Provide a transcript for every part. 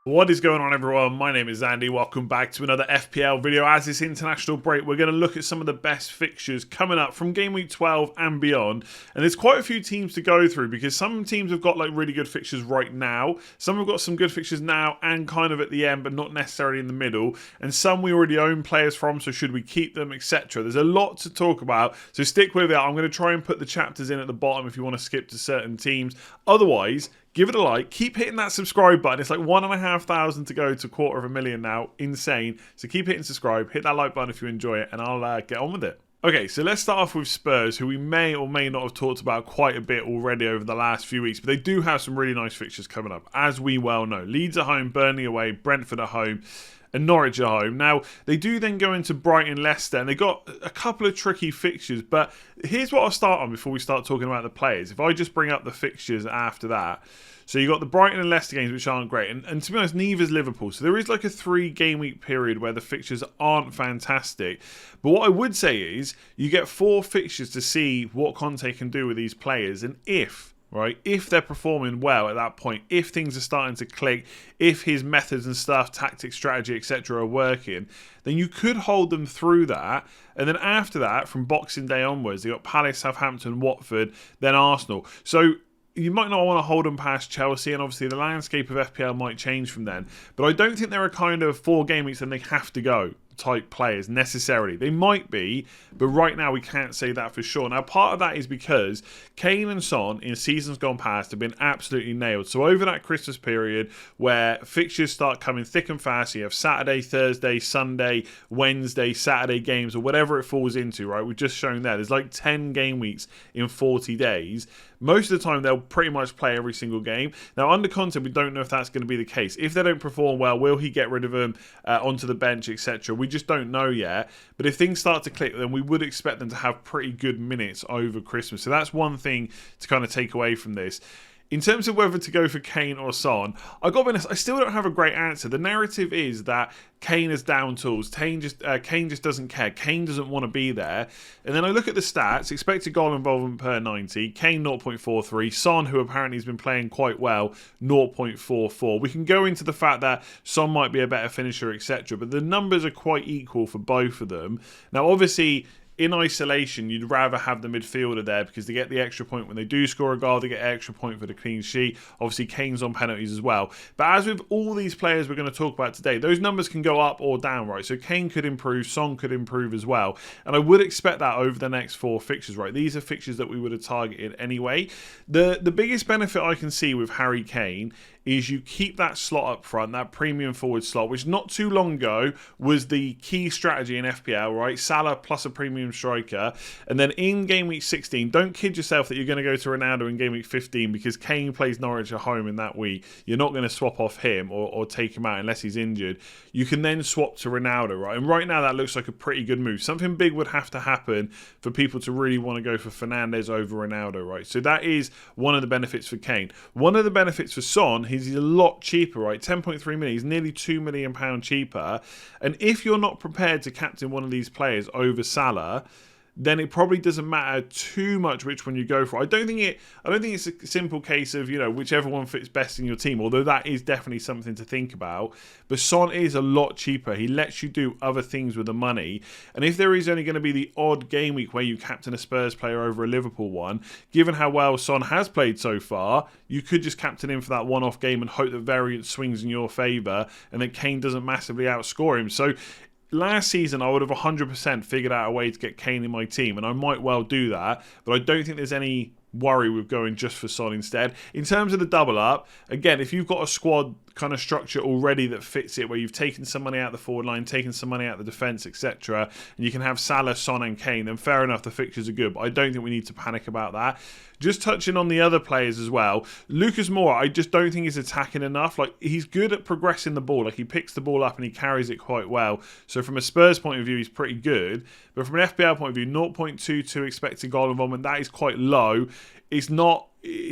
What is going on, everyone? My name is Andy. Welcome back to another FPL video. As this international break, we're going to look at some of the best fixtures coming up from game week 12 and beyond. And there's quite a few teams to go through because some teams have got like really good fixtures right now. Some have got some good fixtures now and kind of at the end, but not necessarily in the middle. And some we already own players from, so should we keep them, etc. There's a lot to talk about, so stick with it. I'm going to try and put the chapters in at the bottom if you want to skip to certain teams. Otherwise, give it a like. Keep hitting that subscribe button. It's like 1,500 to go to 250,000 now. Insane. So keep hitting subscribe. Hit that like button if you enjoy it, and I'll get on with it. Okay, so let's start off with Spurs, who we may or may not have talked about quite a bit already over the last few weeks, but they do have some really nice fixtures coming up, as we well know. Leeds at home, Burnley away, Brentford at home, and Norwich at home. Now, they do then go into Brighton, Leicester, and they got a couple of tricky fixtures, but here's what I'll start on before we start talking about the players. If I just bring up the fixtures after that. So you got the Brighton and Leicester games, which aren't great, and to be honest, neither's Liverpool. So there is like a 3-game week period where the fixtures aren't fantastic. But what I would say is you get 4 fixtures to see what Conte can do with these players, and if they're performing well at that point, if things are starting to click, if his methods and stuff, tactics, strategy, etc. are working, then you could hold them through that. And then after that, from Boxing Day onwards, they got Palace, Southampton, Watford, then Arsenal. So you might not want to hold them past Chelsea, and obviously the landscape of FPL might change from then. But I don't think there are kind of 4 game weeks and they have to go type players necessarily. They might be, but right now we can't say that for sure. Now, part of that is because Kane and Son in seasons gone past have been absolutely nailed. So over that Christmas period where fixtures start coming thick and fast, you have Saturday, Thursday, Sunday, Wednesday, Saturday games, or whatever it falls into, right? We've just shown there's like 10 game weeks in 40 days. Most of the time, they'll pretty much play every single game. Now, under Conte, we don't know if that's going to be the case. If they don't perform well, will he get rid of them onto the bench, etc.? We just don't know yet. But if things start to click, then we would expect them to have pretty good minutes over Christmas. So that's one thing to kind of take away from this. In terms of whether to go for Kane or Son, I got to be honest, I still don't have a great answer. The narrative is that Kane is down tools. Kane just doesn't care. Kane doesn't want to be there. And then I look at the stats, expected goal involvement per 90. Kane 0.43. Son, who apparently has been playing quite well, 0.44. We can go into the fact that Son might be a better finisher, etc. But the numbers are quite equal for both of them. Now, obviously, in isolation, you'd rather have the midfielder there because they get the extra point when they do score a goal. They get an extra point for the clean sheet. Obviously, Kane's on penalties as well. But as with all these players we're going to talk about today, those numbers can go up or down, right? So Kane could improve, Son could improve as well. And I would expect that over the next 4 fixtures, right? These are fixtures that we would have targeted anyway. The biggest benefit I can see with Harry Kane is you keep that slot up front, that premium forward slot, which not too long ago was the key strategy in FPL, right? Salah plus a premium striker. And then in game week 16, don't kid yourself that you're going to go to Ronaldo in game week 15 because Kane plays Norwich at home in that week. You're not going to swap off him or take him out unless he's injured. You can then swap to Ronaldo, right? And right now that looks like a pretty good move. Something big would have to happen for people to really want to go for Fernandes over Ronaldo, right? So that is one of the benefits for Kane. One of the benefits for Son, he's a lot cheaper, right? 10.3 million, he's nearly £2 million cheaper. And if you're not prepared to captain one of these players over Salah, then it probably doesn't matter too much which one you go for. I don't think it's a simple case of, whichever one fits best in your team, although that is definitely something to think about. But Son is a lot cheaper. He lets you do other things with the money. And if there is only going to be the odd game week where you captain a Spurs player over a Liverpool one, given how well Son has played so far, you could just captain him for that one-off game and hope that variance swings in your favour and that Kane doesn't massively outscore him. So last season, I would have 100% figured out a way to get Kane in my team, and I might well do that, but I don't think there's any worry with going just for Son instead. In terms of the double up, again, if you've got a squad kind of structure already that fits it, where you've taken some money out of the forward line, taken some money out of the defence, etc., and you can have Salah, Son and Kane, then fair enough, the fixtures are good, but I don't think we need to panic about that. Just touching on the other players as well, Lucas Moura, I just don't think he's attacking enough. Like, he's good at progressing the ball. Like, he picks the ball up and he carries it quite well. So from a Spurs point of view, he's pretty good. But from an FPL point of view, 0.22 expected goal involvement, that is quite low. It's not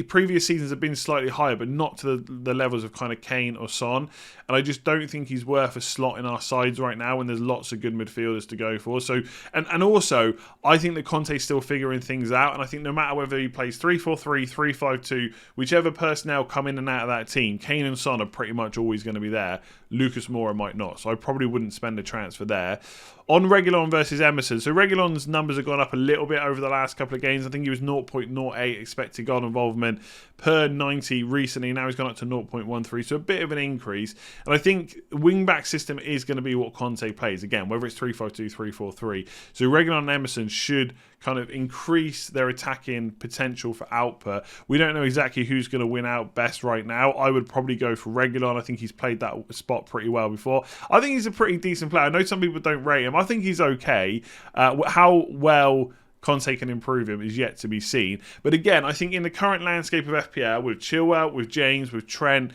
previous seasons have been slightly higher, but not to the levels of kind of Kane or Son. And I just don't think he's worth a slot in our sides right now when there's lots of good midfielders to go for. So, and also, I think that Conte's still figuring things out. And I think no matter whether he plays 3-4-3, 3-5-2, whichever personnel come in and out of that team, Kane and Son are pretty much always going to be there. Lucas Moura might not. So I probably wouldn't spend a transfer there. On Reguilon versus Emerson. So Reguilon's numbers have gone up a little bit over the last couple of games. I think he was 0.08 expected goal involvement per 90 recently. Now he's gone up to 0.13. So a bit of an increase. And I think wing-back system is going to be what Conte plays. Again, whether it's 3-5-2, 3-4-3. So Reguilon and Emerson should kind of increase their attacking potential for output. We don't know exactly who's going to win out best right now. I would probably go for Reguilon. I think he's played that spot pretty well before. I think he's a pretty decent player. I know some people don't rate him. I think he's okay. How well Conte can improve him is yet to be seen. But again, I think in the current landscape of FPL, with Chilwell, with James, with Trent,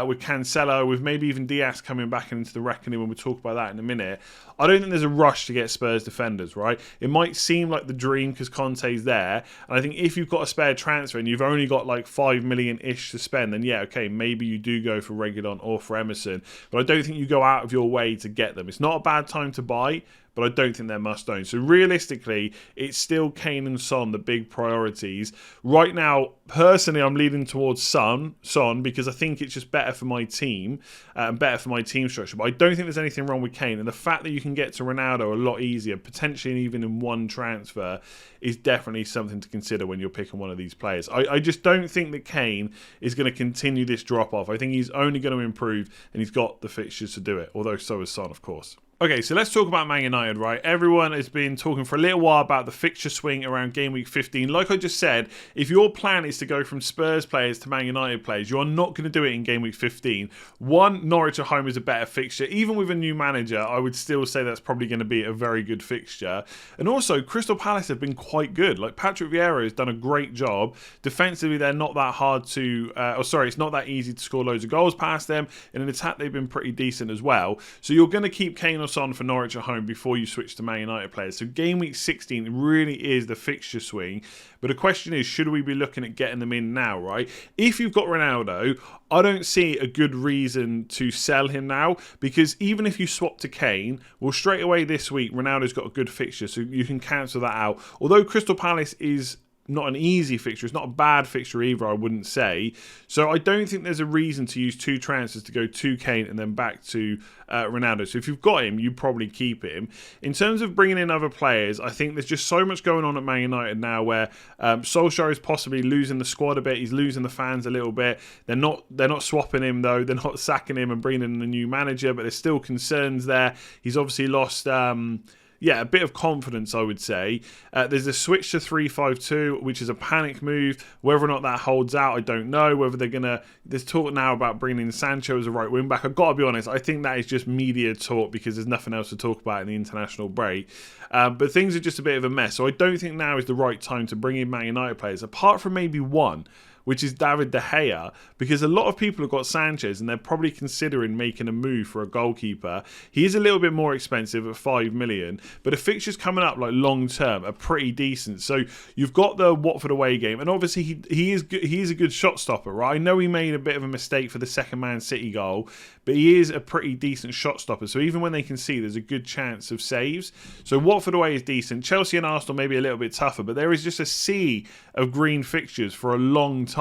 with Cancelo, with maybe even Diaz coming back into the reckoning when we talk about that in a minute, I don't think there's a rush to get Spurs defenders, right? It might seem like the dream because Conte's there. And I think if you've got a spare transfer and you've only got like 5 million-ish to spend, then yeah, okay, maybe you do go for Reguilon or for Emerson. But I don't think you go out of your way to get them. It's not a bad time to buy, but I don't think they're must-own. So realistically, it's still Kane and Son, the big priorities. Right now, personally, I'm leaning towards Son because I think it's just better for my team and better for my team structure. But I don't think there's anything wrong with Kane. And the fact that you can get to Ronaldo a lot easier, potentially even in one transfer, is definitely something to consider when you're picking one of these players. I just don't think that Kane is going to continue this drop-off. I think he's only going to improve, and he's got the fixtures to do it, although so is Son, of course. Okay, so let's talk about Man United, right? Everyone has been talking for a little while about the fixture swing around game week 15. Like I just said, if your plan is to go from Spurs players to Man United players, you're not going to do it in game week 15. One, Norwich at home is a better fixture. Even with a new manager, I would still say that's probably going to be a very good fixture. And also, Crystal Palace have been quite good. Like, Patrick Vieira has done a great job. Defensively, they're not that hard to... it's not that easy to score loads of goals past them. In an attack, they've been pretty decent as well. So you're going to keep Kane on for Norwich at home before you switch to Man United players. So game week 16 really is the fixture swing. But the question is, should we be looking at getting them in now, right? If you've got Ronaldo, I don't see a good reason to sell him now, because even if you swap to Kane, well, straight away this week, Ronaldo's got a good fixture, so you can cancel that out. Although Crystal Palace is not an easy fixture. It's not a bad fixture either, I wouldn't say. So I don't think there's a reason to use two transfers to go to Kane and then back to Ronaldo. So if you've got him, you probably keep him. In terms of bringing in other players, I think there's just so much going on at Man United now where Solskjaer is possibly losing the squad a bit. He's losing the fans a little bit. They're not swapping him though. They're not sacking him and bringing in a new manager, but there's still concerns there. He's obviously lost... a bit of confidence, I would say. There's a switch to 3-5-2, which is a panic move. Whether or not that holds out, I don't know. Whether they're going to... There's talk now about bringing in Sancho as a right wing back. I've got to be honest, I think that is just media talk because there's nothing else to talk about in the international break. But things are just a bit of a mess. So I don't think now is the right time to bring in Man United players, apart from maybe one, which is David De Gea, because a lot of people have got Sanchez and they're probably considering making a move for a goalkeeper. He is a little bit more expensive at 5 million, but the fixtures coming up like long term are pretty decent. So you've got the Watford away game, and obviously he is a good shot stopper, right? I know he made a bit of a mistake for the second Man City goal, but he is a pretty decent shot stopper. So even when they can see, there's a good chance of saves. So Watford away is decent. Chelsea and Arsenal maybe a little bit tougher, but there is just a sea of green fixtures for a long time.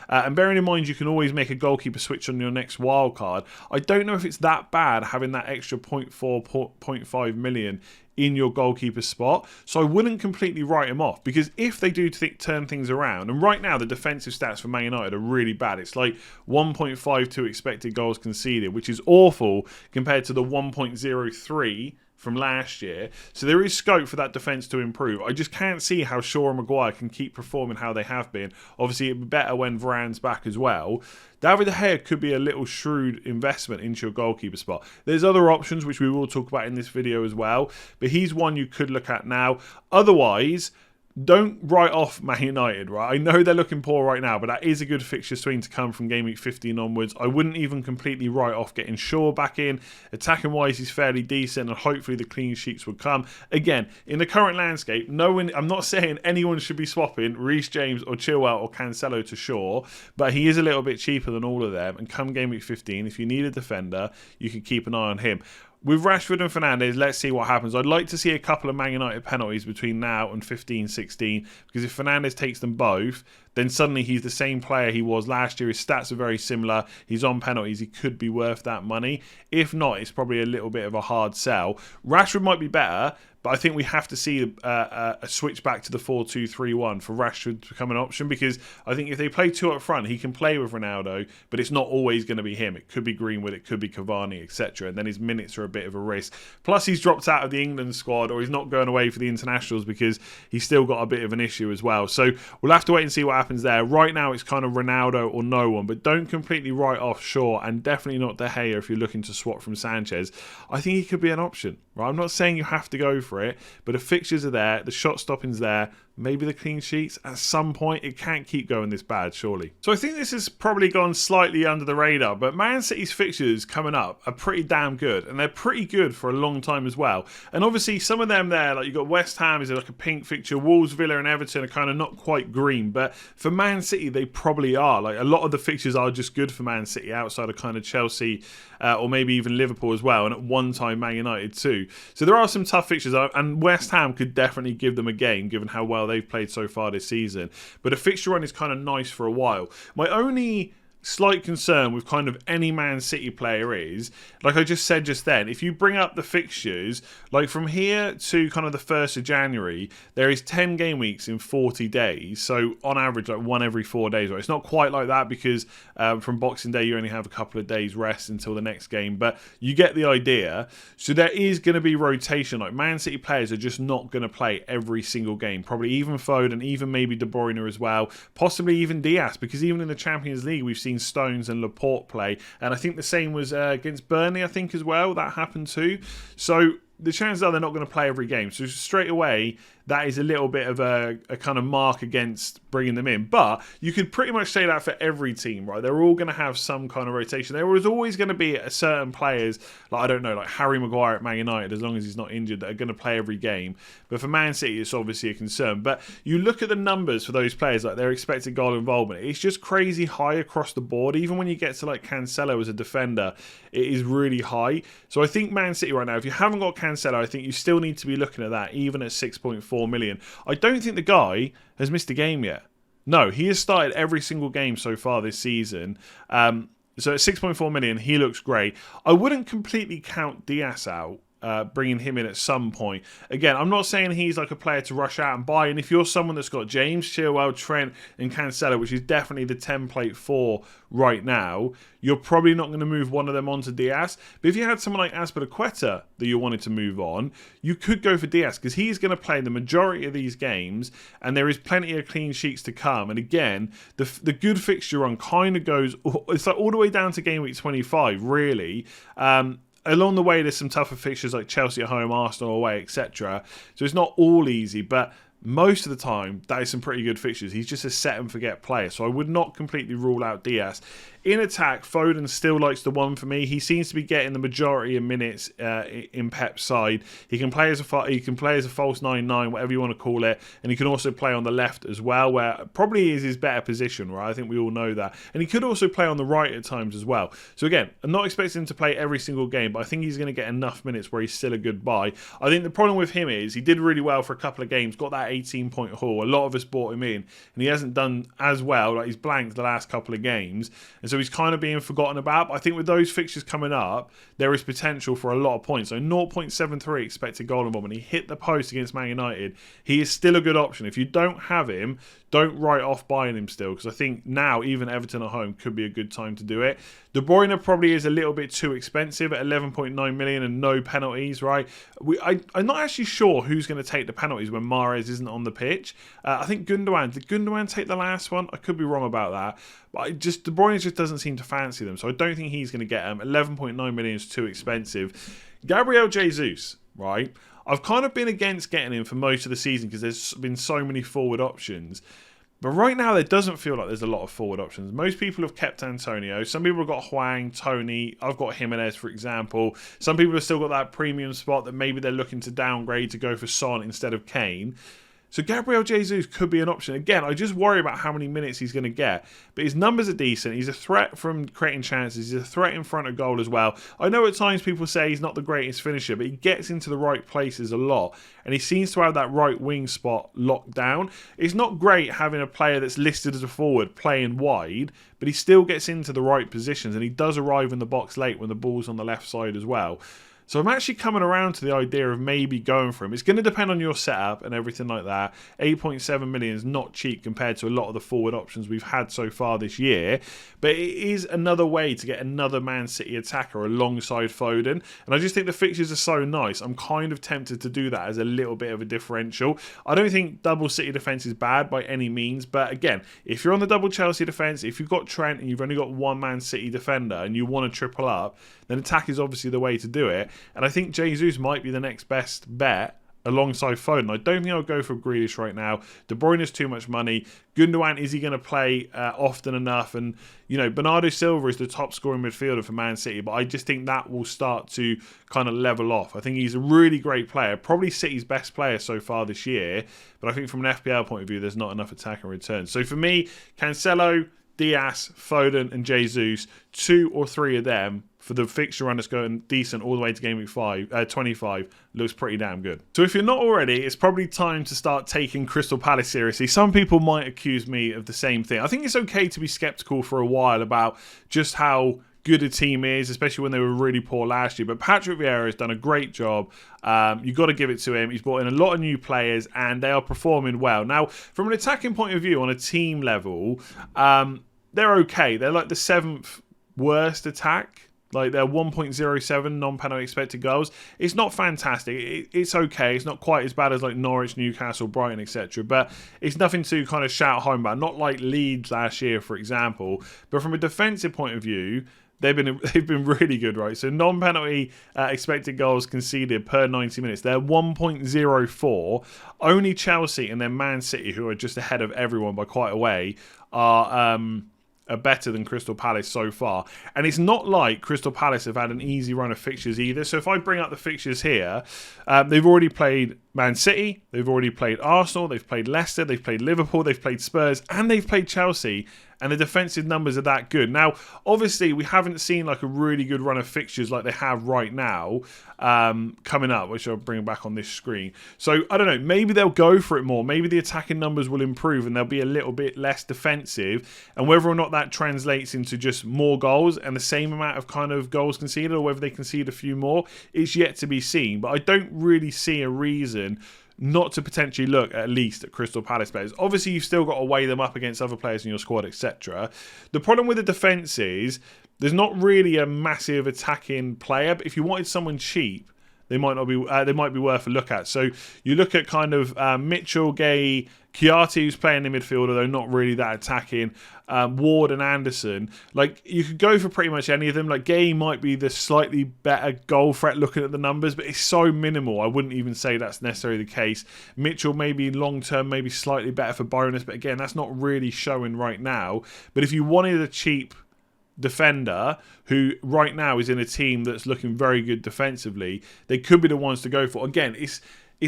And bearing in mind, you can always make a goalkeeper switch on your next wild card. I don't know if it's that bad having that extra 0.4, 0.5 million in your goalkeeper spot. So I wouldn't completely write him off, because if they do turn things around, and right now the defensive stats for Man United are really bad. It's like 1.52 expected goals conceded, which is awful compared to the 1.03 from last year. So there is scope for that defence to improve. I just can't see how Shaw and Maguire can keep performing how they have been. Obviously, it'd be better when Varane's back as well. David De Gea could be a little shrewd investment into your goalkeeper spot. There's other options, which we will talk about in this video as well, but he's one you could look at now. Otherwise, don't write off Man United, right? I know they're looking poor right now, but that is a good fixture swing to come from game week 15 onwards. I wouldn't even completely write off getting Shaw back in. Attacking wise, he's fairly decent, and hopefully the clean sheets will come. Again, in the current landscape, I'm not saying anyone should be swapping Reece James or Chilwell or Cancelo to Shaw, but he is a little bit cheaper than all of them. And come game week 15, if you need a defender, you can keep an eye on him. With Rashford and Fernandes, let's see what happens. I'd like to see a couple of Man United penalties between now and 15-16, because if Fernandes takes them both, then suddenly he's the same player he was last year. His stats are very similar. He's on penalties. He could be worth that money. If not, it's probably a little bit of a hard sell. Rashford might be better, but I think we have to see a switch back to the 4-2-3-1 for Rashford to become an option, because I think if they play two up front, he can play with Ronaldo, but it's not always going to be him. It could be Greenwood, it could be Cavani, etc. And then his minutes are a bit of a risk. Plus, he's dropped out of the England squad, or he's not going away for the internationals because he's still got a bit of an issue as well. So we'll have to wait and see what happens there. Right now, it's kind of Ronaldo or no one, but don't completely write off Shaw, and definitely not De Gea if you're looking to swap from Sanchez. I think he could be an option. Right? I'm not saying you have to go for it, but the fixtures are there, the shot stopping's there, maybe the clean sheets. At some point, it can't keep going this bad, surely. So I think this has probably gone slightly under the radar, but Man City's fixtures coming up are pretty damn good, and they're pretty good for a long time as well. And obviously, some of them there, like you've got West Ham is like a pink fixture, Wolves, Villa and Everton are kind of not quite green, but for Man City, they probably are. Like a lot of the fixtures are just good for Man City outside of kind of Chelsea or maybe even Liverpool as well, and at one time Man United too. So there are some tough fixtures, and West Ham could definitely give them a game given how well they've played so far this season. But a fixture run is kind of nice for a while. My only slight concern with kind of any Man City player is, like I just said just then, if you bring up the fixtures, like from here to kind of the 1st of January, there is 10 game weeks in 40 days. So on average, like one every 4 days. Right? It's not quite like that because from Boxing Day, you only have a couple of days rest until the next game, but you get the idea. So there is going to be rotation. Like Man City players are just not going to play every single game. Probably even Foden, even maybe De Bruyne as well. Possibly even Diaz, because even in the Champions League, we've seen Stones and Laporte play, and I think the same was against Burnley, I think as well, that happened too. So the chances are they're not going to play every game, so straight away that is a little bit of a kind of mark against bringing them in. But you could pretty much say that for every team, right? They're all going to have some kind of rotation. There was always going to be certain players, like I don't know, like Harry Maguire at Man United, as long as he's not injured, that are going to play every game. But for Man City, it's obviously a concern. But you look at the numbers for those players, like their expected goal involvement, it's just crazy high across the board. Even when you get to like Cancelo as a defender, it is really high. So I think Man City right now, if you haven't got Cancelo, I think you still need to be looking at that, even at 6.4 million. I don't think the guy has missed a game yet. No, he has started every single game so far this season. So at 6.4 million, he looks great. I wouldn't completely count Diaz out. Bringing him in at some point. Again, I'm not saying he's like a player to rush out and buy, and if you're someone that's got James, Chilwell, Trent and Cancelo, which is definitely the template for right now, you're probably not going to move one of them onto Diaz. But if you had someone like Azpilicueta that you wanted to move on, you could go for Diaz, because he's going to play the majority of these games, and there is plenty of clean sheets to come. And again, the good fixture run kind of goes, it's like all the way down to game week 25, really. Along the way, there's some tougher fixtures like Chelsea at home, Arsenal away, etc. So it's not all easy, but most of the time, that is some pretty good fixtures. He's just a set and forget player, so I would not completely rule out Diaz. In attack, Foden still likes the one for me. He seems to be getting the majority of minutes in Pep's side. He can play as a false 9-9, whatever you want to call it, and he can also play on the left as well, where probably is his better position, right? I think we all know that. And he could also play on the right at times as well. So again, I'm not expecting him to play every single game, but I think he's going to get enough minutes where he's still a good buy. I think the problem with him is he did really well for a couple of games, got that 18-point haul. A lot of us bought him in, and he hasn't done as well. Like he's blanked the last couple of games, and so he's kind of being forgotten about. But I think with those fixtures coming up, there is potential for a lot of points. So 0.73 expected goal involvement. He hit the post against Man United. He is still a good option. If you don't have him, don't write off buying him still, because I think now even Everton at home could be a good time to do it. De Bruyne probably is a little bit too expensive at 11.9 million and no penalties, right? I'm not actually sure who's going to take the penalties when Mahrez isn't on the pitch. I think Gundogan. Did Gundogan take the last one? I could be wrong about that. But De Bruyne just doesn't seem to fancy them, so I don't think he's going to get them. 11.9 million is too expensive. Gabriel Jesus, right? I've kind of been against getting him for most of the season because there's been so many forward options. But right now, there doesn't feel like there's a lot of forward options. Most people have kept Antonio. Some people have got Hwang, Tony. I've got Jimenez, for example. Some people have still got that premium spot that maybe they're looking to downgrade to go for Son instead of Kane. So Gabriel Jesus could be an option. Again, I just worry about how many minutes he's going to get. But his numbers are decent. He's a threat from creating chances. He's a threat in front of goal as well. I know at times people say he's not the greatest finisher, but he gets into the right places a lot. And he seems to have that right wing spot locked down. It's not great having a player that's listed as a forward playing wide, but he still gets into the right positions. And he does arrive in the box late when the ball's on the left side as well. So I'm actually coming around to the idea of maybe going for him. It's going to depend on your setup and everything like that. 8.7 million is not cheap compared to a lot of the forward options we've had so far this year. But it is another way to get another Man City attacker alongside Foden. And I just think the fixtures are so nice. I'm kind of tempted to do that as a little bit of a differential. I don't think double City defence is bad by any means. But again, if you're on the double Chelsea defence, if you've got Trent and you've only got one Man City defender and you want to triple up, then attack is obviously the way to do it. And I think Jesus might be the next best bet alongside Foden. I don't think I'll go for Grealish right now. De Bruyne is too much money. Gundogan, is he going to play often enough? And, you know, Bernardo Silva is the top scoring midfielder for Man City, but I just think that will start to kind of level off. I think he's a really great player, probably City's best player so far this year, but I think from an FPL point of view, there's not enough attack and return. So for me, Cancelo, Diaz, Foden and Jesus, 2 or 3 of them for the fixture run that's going decent all the way to Gameweek 25 looks pretty damn good. So if you're not already, it's probably time to start taking Crystal Palace seriously. Some people might accuse me of the same thing. I think it's okay to be sceptical for a while about just how good a team is, especially when they were really poor last year. But Patrick Vieira has done a great job. You've got to give it to him. He's brought in a lot of new players and they are performing well. Now, from an attacking point of view on a team level, they're okay. They're like the 7th worst attack. Like they're 1.07 non-penalty expected goals. It's not fantastic. It's okay. It's not quite as bad as like Norwich, Newcastle, Brighton, etc. But it's nothing to kind of shout home about. Not like Leeds last year, for example. But from a defensive point of view, they've been really good, right? So non-penalty expected goals conceded per 90 minutes. They're 1.04. Only Chelsea and then Man City, who are just ahead of everyone by quite a way, are better than Crystal Palace so far. And it's not like Crystal Palace have had an easy run of fixtures either. So if I bring up the fixtures here, they've already played Man City, they've already played Arsenal, they've played Leicester, they've played Liverpool, they've played Spurs, and they've played Chelsea. And the defensive numbers are that good. Now, obviously, we haven't seen like a really good run of fixtures like they have right now coming up, which I'll bring back on this screen. So, I don't know, maybe they'll go for it more. Maybe the attacking numbers will improve and they'll be a little bit less defensive. And whether or not that translates into just more goals and the same amount of kind of goals conceded, or whether they concede a few more, is yet to be seen. But I don't really see a reason not to potentially look at least at Crystal Palace players. Obviously, you've still got to weigh them up against other players in your squad, etc. The problem with the defence is there's not really a massive attacking player, but if you wanted someone cheap, they might be worth a look at. So you look at kind of Mitchell, Gay, Chiati, who's playing in midfield, although not really that attacking. Ward and Anderson. Like, you could go for pretty much any of them. Like, Gay might be the slightly better goal threat looking at the numbers, but it's so minimal. I wouldn't even say that's necessarily the case. Mitchell maybe long term, maybe slightly better for bonus, but again, that's not really showing right now. But if you wanted a cheap defender who right now is in a team that's looking very good defensively, they could be the ones to go for. Again, it's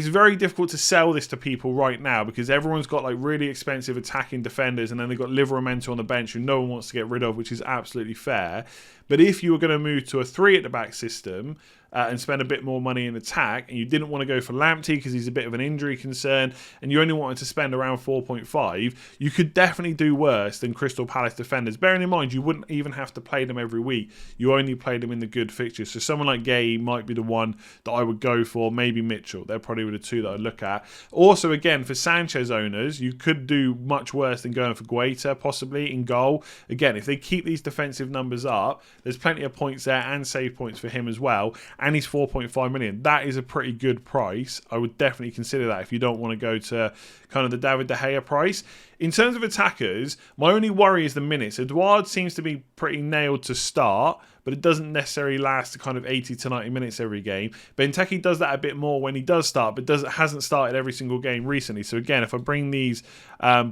very difficult to sell this to people right now because everyone's got like really expensive attacking defenders and then they've got Livramento on the bench who no one wants to get rid of, which is absolutely fair. But if you were going to move to a 3 at the back system and spend a bit more money in attack, and you didn't want to go for Lamptey because he's a bit of an injury concern, and you only wanted to spend around 4.5, you could definitely do worse than Crystal Palace defenders. Bearing in mind, you wouldn't even have to play them every week. You only play them in the good fixtures. So someone like Gay might be the one that I would go for. Maybe Mitchell. They're probably the 2 that I'd look at. Also, again, for Sanchez owners, you could do much worse than going for Guaita, possibly, in goal. Again, if they keep these defensive numbers up, there's plenty of points there and save points for him as well. And he's 4.5 million. That is a pretty good price. I would definitely consider that if you don't want to go to kind of the David De Gea price. In terms of attackers, my only worry is the minutes. Edouard seems to be pretty nailed to start, but it doesn't necessarily last to kind of 80 to 90 minutes every game. Benteke does that a bit more when he does start, but hasn't started every single game recently. So again, if I bring these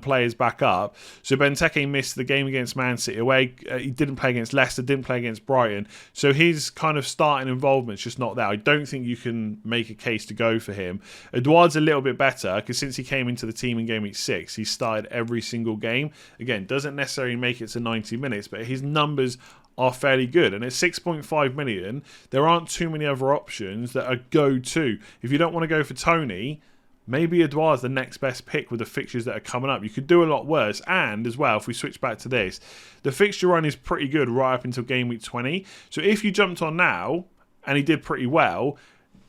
players back up, so Benteke missed the game against Man City away. He didn't play against Leicester, didn't play against Brighton. So his kind of starting involvement's just not there. I don't think you can make a case to go for him. Edouard's a little bit better because since he came into the team in game week 6, he started every single game. Again, doesn't necessarily make it to 90 minutes, but his numbers are fairly good. And at 6.5 million, there aren't too many other options that are go-to. If you don't want to go for Tony, maybe Edouard's the next best pick with the fixtures that are coming up. You could do a lot worse. And as well, if we switch back to this, the fixture run is pretty good right up until game week 20. So if you jumped on now, and he did pretty well,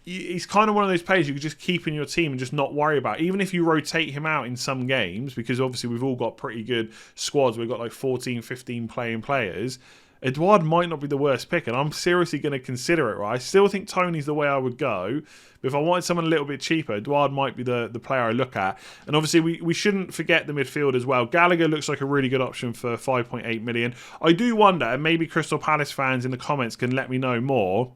he's kind of one of those players you could just keep in your team and just not worry about. Even if you rotate him out in some games, because obviously we've all got pretty good squads. We've got like 14, 15 playing players. Edouard might not be the worst pick, and I'm seriously going to consider it, right? I still think Tony's the way I would go, but if I wanted someone a little bit cheaper, Edouard might be the player I look at. And obviously, we shouldn't forget the midfield as well. Gallagher looks like a really good option for 5.8 million. I do wonder, and maybe Crystal Palace fans in the comments can let me know more,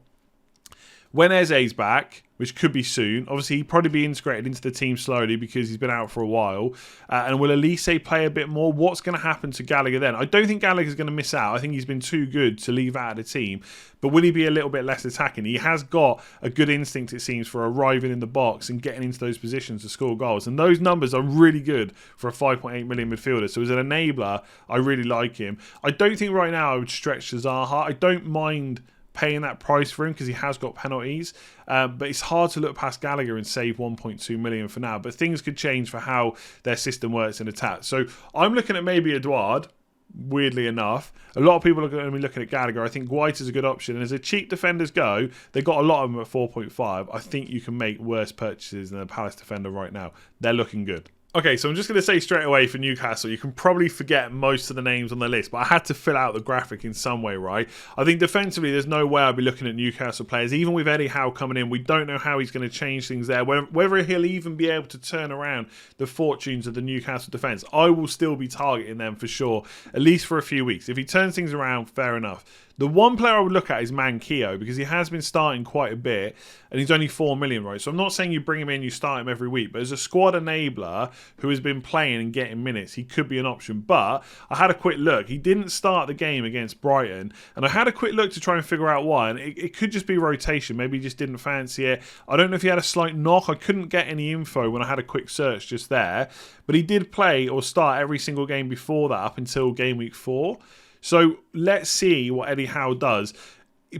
when Eze's back, which could be soon, obviously he'd probably be integrated into the team slowly because he's been out for a while. And will Elise play a bit more? What's going to happen to Gallagher then? I don't think Gallagher's going to miss out. I think he's been too good to leave out of the team. But will he be a little bit less attacking? He has got a good instinct, it seems, for arriving in the box and getting into those positions to score goals. And those numbers are really good for a 5.8 million midfielder. So as an enabler, I really like him. I don't think right now I would stretch to Zaha. I don't mind paying that price for him because he has got penalties, but it's hard to look past Gallagher and save 1.2 million for now. But things could change for how their system works in attack. So I'm looking at maybe Edouard. Weirdly enough, a lot of people are going to be looking at Gallagher. I think White is a good option, and as a cheap defenders go, they've got a lot of them at 4.5. I think you can make worse purchases than a Palace defender right now. They're looking good. Okay, so I'm just going to say straight away for Newcastle, you can probably forget most of the names on the list, but I had to fill out the graphic in some way, right? I think defensively, there's no way I'd be looking at Newcastle players. Even with Eddie Howe coming in, we don't know how he's going to change things there, whether he'll even be able to turn around the fortunes of the Newcastle defence. I will still be targeting them for sure, at least for a few weeks. If he turns things around, fair enough. The one player I would look at is Manquillo because he has been starting quite a bit and he's only 4 million, right? So I'm not saying you bring him in, you start him every week, but as a squad enabler who has been playing and getting minutes, he could be an option. But I had a quick look. He didn't start the game against Brighton and I had a quick look to try and figure out why. And it could just be rotation. Maybe he just didn't fancy it. I don't know if he had a slight knock. I couldn't get any info when I had a quick search just there. But he did play or start every single game before that up until game week 4. So let's see what Eddie Howe does.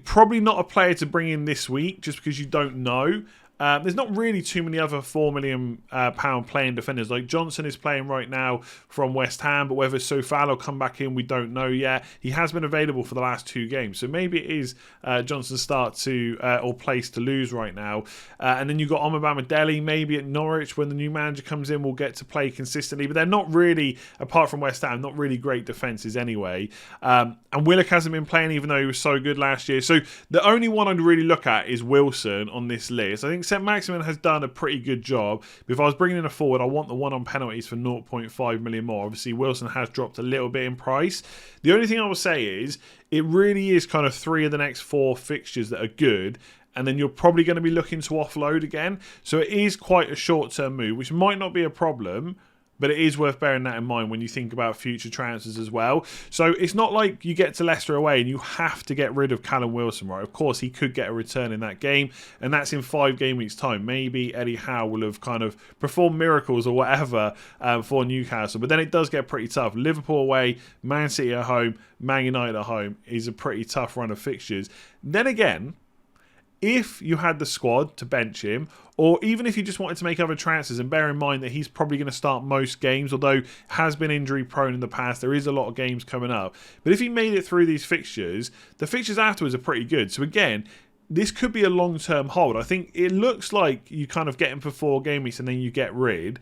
Probably not a player to bring in this week just because you don't know. There's not really too many other £4 million playing defenders. Like Johnson is playing right now from West Ham, but whether Sofal will come back in, we don't know yet. He has been available for the last 2 games, so maybe it is Johnson's start to or place to lose right now. And then you've got Omobama Dele, maybe at Norwich when the new manager comes in, will get to play consistently. But they're not really, apart from West Ham, not really great defences anyway. And Willock hasn't been playing even though he was so good last year. So the only one I'd really look at is Wilson on this list. I think St. Maximin has done a pretty good job. But if I was bringing in a forward, I want the one on penalties for 0.5 million more. Obviously, Wilson has dropped a little bit in price. The only thing I will say is it really is kind of 3 of the next 4 fixtures that are good. And then you're probably going to be looking to offload again. So it is quite a short-term move, which might not be a problem. But it is worth bearing that in mind when you think about future transfers as well. So it's not like you get to Leicester away and you have to get rid of Callum Wilson, right? Of course, he could get a return in that game, and that's in 5 game weeks' time. Maybe Eddie Howe will have kind of performed miracles or whatever for Newcastle. But then it does get pretty tough. Liverpool away, Man City at home, Man United at home is a pretty tough run of fixtures. Then again, if you had the squad to bench him, or even if you just wanted to make other transfers, and bear in mind that he's probably going to start most games, although has been injury prone in the past, there is a lot of games coming up. But if he made it through these fixtures, the fixtures afterwards are pretty good. So again, this could be a long-term hold. I think it looks like you kind of get him for 4 game weeks and then you get rid.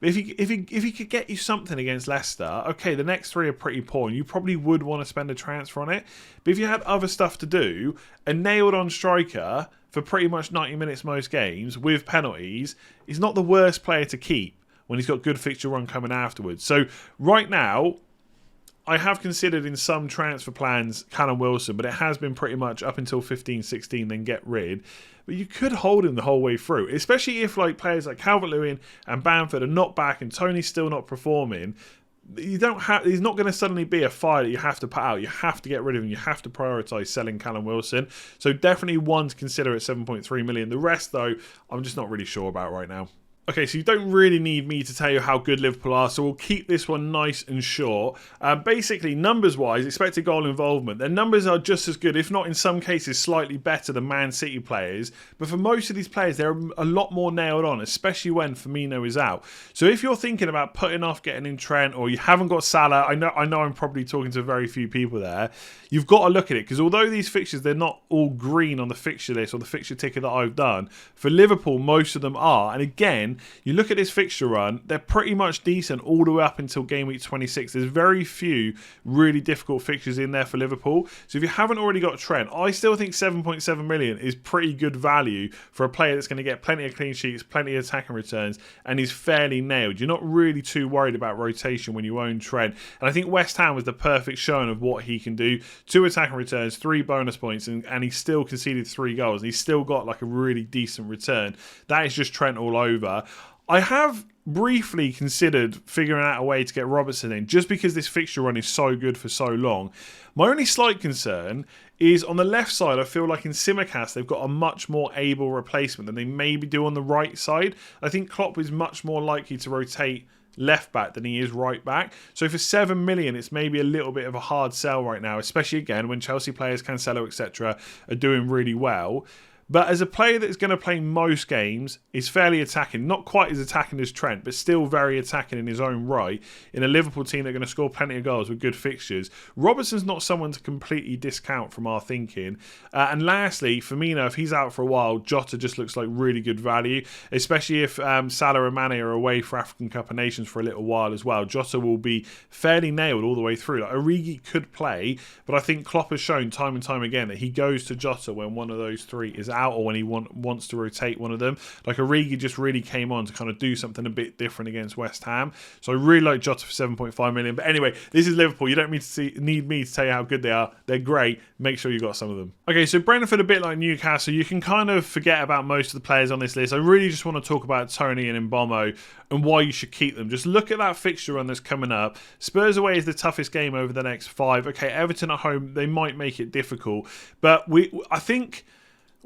But if he could get you something against Leicester, okay, the next 3 are pretty poor, and you probably would want to spend a transfer on it. But if you had other stuff to do, a nailed-on striker for pretty much 90 minutes most games with penalties is not the worst player to keep. when he's got good fixture run coming afterwards. So right now, I have considered in some transfer plans Callum Wilson, but it has been pretty much up until 15-16, then get rid. But you could hold him the whole way through, especially if like players like Calvert-Lewin and Bamford are not back and Tony's still not performing. He's not going to suddenly be a fire that you have to put out. You have to get rid of him. You have to prioritise selling Callum Wilson. So definitely one to consider at 7.3 million. The rest, though, I'm just not really sure about right now. Okay, so you don't really need me to tell you how good Liverpool are, so we'll keep this one nice and short. Basically, numbers-wise, expected goal involvement, their numbers are just as good, if not in some cases slightly better than Man City players. But for most of these players, they're a lot more nailed on, especially when Firmino is out. So if you're thinking about putting off getting in Trent, or you haven't got Salah, I know I'm probably talking to very few people there, you've got to look at it, because although these fixtures, they're not all green on the fixture list or the fixture ticker that I've done, for Liverpool, most of them are. And again, you look at this fixture run, they're pretty much decent all the way up until game week 26. There's very few really difficult fixtures in there for Liverpool. So if you haven't already got Trent, I still think 7.7 million is pretty good value for a player that's going to get plenty of clean sheets, plenty of attacking returns, and is fairly nailed. You're not really too worried about rotation when you own Trent. And I think West Ham was the perfect showing of what he can do. 2 attacking returns, 3 bonus points, and he still conceded 3 goals. And he's still got like a really decent return. That is just Trent all over. I have briefly considered figuring out a way to get Robertson in, just because this fixture run is so good for so long. My only slight concern is on the left side, I feel like in Simicast they've got a much more able replacement than they maybe do on the right side. I think Klopp is much more likely to rotate left back than he is right back. So for 7 million, it's maybe a little bit of a hard sell right now, especially again when Chelsea players, Cancelo, etc. are doing really well. But as a player that's going to play most games, is fairly attacking. Not quite as attacking as Trent, but still very attacking in his own right. In a Liverpool team that are going to score plenty of goals with good fixtures. Robertson's not someone to completely discount from our thinking. And lastly, Firmino, if he's out for a while, Jota just looks like really good value. Especially if Salah and Mane are away for African Cup of Nations for a little while as well. Jota will be fairly nailed all the way through. Like, Origi could play, but I think Klopp has shown time and time again that he goes to Jota when one of those 3 is out, or when he wants to rotate one of them. Like Origi just really came on to kind of do something a bit different against West Ham. So I really like Jota for 7.5 million. But anyway, this is Liverpool. You don't need me to tell you how good they are. They're great. Make sure you got some of them. Okay, so Brentford, a bit like Newcastle, you can kind of forget about most of the players on this list. I really just want to talk about Tony and Mbeumo and why you should keep them. Just look at that fixture run that's coming up. Spurs away is the toughest game over the next 5. Okay, Everton at home, they might make it difficult. But I think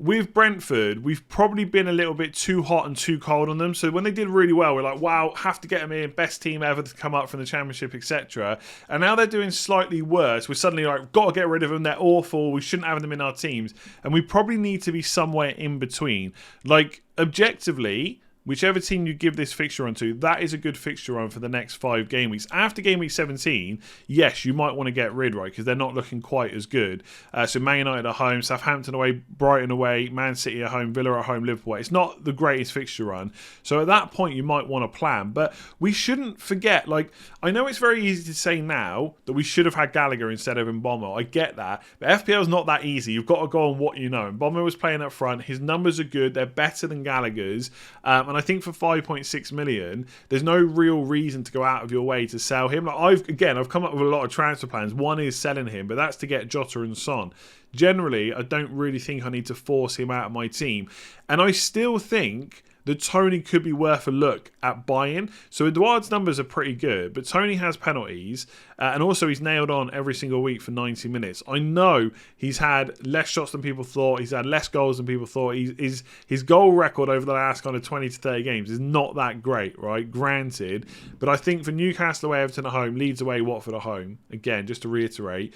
with Brentford, we've probably been a little bit too hot and too cold on them. So when they did really well, we're like, wow, have to get them in, best team ever to come up from the Championship, etc. And now they're doing slightly worse. We're suddenly like, got to get rid of them. They're awful. We shouldn't have them in our teams. And we probably need to be somewhere in between. Like, objectively, whichever team you give this fixture on to, that is a good fixture on for the next 5 game weeks. After game week 17, yes, you might want to get rid, right, because they're not looking quite as good. So Man United at home, Southampton away, Brighton away, Man City at home, Villa at home, Liverpool away. It's not the greatest fixture run. So at that point, you might want to plan. But we shouldn't forget, like, I know it's very easy to say now that we should have had Gallagher instead of Mbeumo. I get that. But FPL is not that easy. You've got to go on what you know. Mbeumo was playing up front. His numbers are good. They're better than Gallagher's. And I think for 5.6 million, there's no real reason to go out of your way to sell him. Like I've come up with a lot of transfer plans. One is selling him, but that's to get Jota and Son. Generally, I don't really think I need to force him out of my team. And I still think that Tony could be worth a look at buying. So Eduard's numbers are pretty good, but Tony has penalties, and also he's nailed on every single week for 90 minutes. I know he's had less shots than people thought. He's had less goals than people thought. His goal record over the last kind of 20 to 30 games is not that great, right? Granted. But I think for Newcastle away, Everton at home, Leeds away, Watford at home, again, just to reiterate,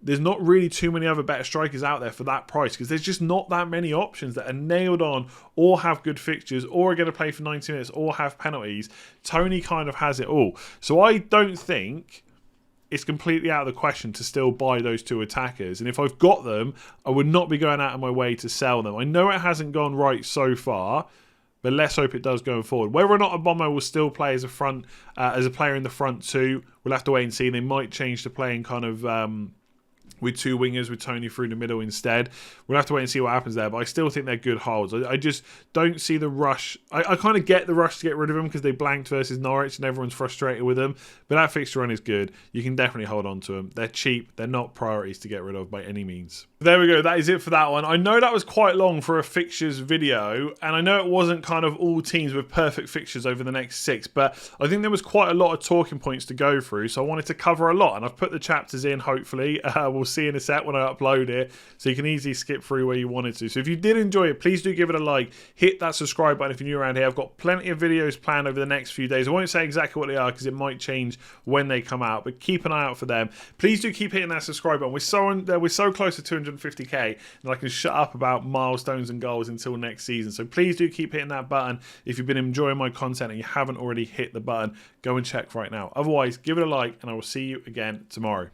there's not really too many other better strikers out there for that price, because there's just not that many options that are nailed on or have good fixtures or are going to play for 90 minutes or have penalties. Tony kind of has it all. So I don't think it's completely out of the question to still buy those 2 attackers. And if I've got them, I would not be going out of my way to sell them. I know it hasn't gone right so far, but let's hope it does going forward. Whether or not Mbeumo will still play as a player in the front 2, we'll have to wait and see. They might change to playing kind of with 2 wingers with Tony through the middle instead. We'll have to wait and see what happens there, but I still think they're good holds. I just don't see the rush. I kind of get the rush to get rid of them because they blanked versus Norwich and everyone's frustrated with them, but that fixture run is good. You can definitely hold on to them. They're cheap. They're not priorities to get rid of by any means. There we go. That is it for that one. I know that was quite long for a fixtures video, and I know it wasn't kind of all teams with perfect fixtures over the next 6, but I think there was quite a lot of talking points to go through, so I wanted to cover a lot, and I've put the chapters in, hopefully. We'll see in a sec when I upload it, so you can easily skip through where you wanted to. So if you did enjoy it, please do give it a like. Hit that subscribe button if you're new around here. I've got plenty of videos planned over the next few days. I won't say exactly what they are because it might change when they come out, but keep an eye out for them. Please do keep hitting that subscribe button. We're so close to 250k, and I can shut up about milestones and goals until next season. So please do keep hitting that button. If you've been enjoying my content and you haven't already hit the button, go and check right now. Otherwise, give it a like, and I will see you again tomorrow.